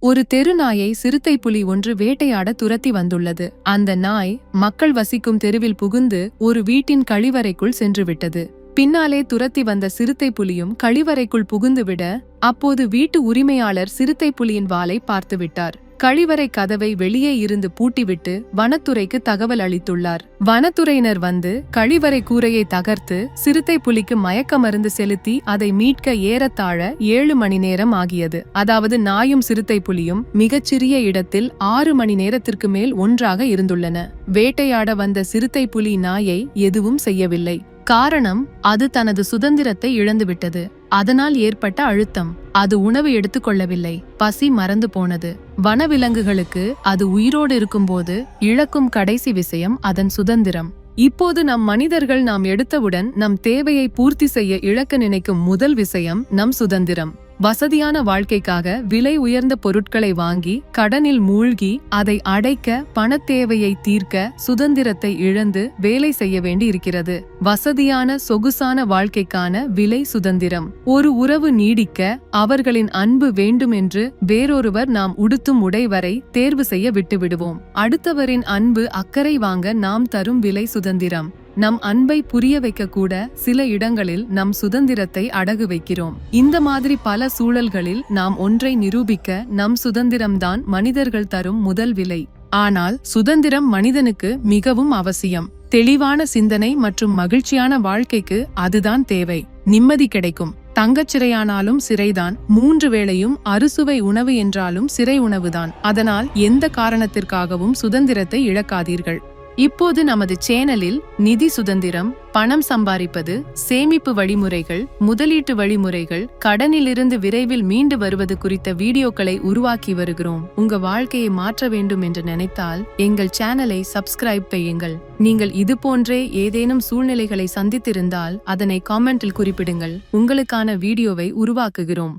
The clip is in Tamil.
ஒரு தெரு நாயை சிறுத்தை புலி ஒன்று வேட்டையாட துரத்தி வந்துள்ளது. அந்த நாய் மக்கள் வசிக்கும் தெருவில் புகுந்து ஒரு வீட்டின் கழிவறைக்குள் சென்றுவிட்டது. பின்னாலே துரத்தி வந்த சிறுத்தை புலியும் கழிவறைக்குள் புகுந்துவிட, அப்போது வீட்டு உரிமையாளர் சிறுத்தை புலியின் வாலை பார்த்துவிட்டார். கழிவறை கதவை வெளியே இருந்து பூட்டிவிட்டு வனத்துறைக்கு தகவல் அளித்துள்ளார். வனத்துறையினர் வந்து கழிவறை கூரையை தகர்த்து சிறுத்தை புலிக்கு மயக்க மருந்து செலுத்தி அதை மீட்க ஏறத்தாழ 7 மணி நேரம் ஆகியது. அதாவது நாயும் சிறுத்தை புலியும் மிகச்சிறிய இடத்தில் 6 மணி நேரத்திற்கு மேல் ஒன்றாக இருந்துள்ளன. வேட்டையாட வந்த சிறுத்தை புலி நாயை எதுவும் செய்யவில்லை. காரணம், அது தனது சுதந்திரத்தை இழந்துவிட்டது. அதனால் ஏற்பட்ட அழுத்தம். அது உணவு எடுத்துக்கொள்ளவில்லை. பசி மறந்து போனது. வனவிலங்குகளுக்கு அது உயிரோடு இருக்கும்போது இழக்கும் கடைசி விஷயம் அதன் சுதந்திரம். இப்போது நம் மனிதர்கள் நாம் எடுத்தவுடன் நம் தேவையை பூர்த்தி செய்ய இழக்க நினைக்கும் முதல் விஷயம் நம் சுதந்திரம். வசதியான வாழ்க்கைக்காக விலை உயர்ந்த பொருட்களை வாங்கி கடனில் மூழ்கி அதை அடைக்க பணத்தேவையை தீர்க்க சுதந்திரத்தை இழந்து வேலை செய்ய வேண்டி இருக்கிறது. வசதியான சொகுசான வாழ்க்கைக்கான விலை சுதந்திரம். ஒரு உறவு நீடிக்க அவர்களின் அன்பு வேண்டும் என்று வேறொருவர் நாம் உடுத்தும் உடை வரை தேர்வு செய்ய விட்டுவிடுவோம். அடுத்தவரின் அன்பு அக்கறை வாங்க நாம் தரும் விலை சுதந்திரம். நம் அன்பை புரிய வைக்க கூட சில இடங்களில் நம் சுதந்திரத்தை அடகு வைக்கிறோம். இந்த மாதிரி பல சூழல்களில் நாம் ஒன்றை நிரூபிக்க நம் சுதந்திரம்தான் மனிதர்கள் தரும் முதல் விலை. ஆனால் சுதந்திரம் மனிதனுக்கு மிகவும் அவசியம். தெளிவான சிந்தனை மற்றும் மகிழ்ச்சியான வாழ்க்கைக்கு அதுதான் தேவை. நிம்மதி கிடைக்கும். தங்கச்சிறையானாலும் சிறைதான். 3 வேளையும் அறுசுவை உணவு என்றாலும் சிறை உணவுதான். அதனால் எந்த காரணத்திற்காகவும் சுதந்திரத்தை இழக்காதீர்கள். இப்போது நமது சேனலில் நிதி சுதந்திரம், பணம் சம்பாதிப்பது, சேமிப்பு வழிமுறைகள், முதலீட்டு வழிமுறைகள், கடனிலிருந்து விரைவில் மீண்டு வருவது குறித்த வீடியோக்களை உருவாக்கி வருகிறோம். உங்க வாழ்க்கையை மாற்ற வேண்டும் என்று நினைத்தால் எங்கள் சேனலை சப்ஸ்கிரைப் செய்யுங்கள். நீங்கள் இது போன்றே ஏதேனும் சூழ்நிலைகளை சந்தித்திருந்தால் அதனை காமெண்டில் குறிப்பிடுங்கள். உங்களுக்கான வீடியோவை உருவாக்குகிறோம்.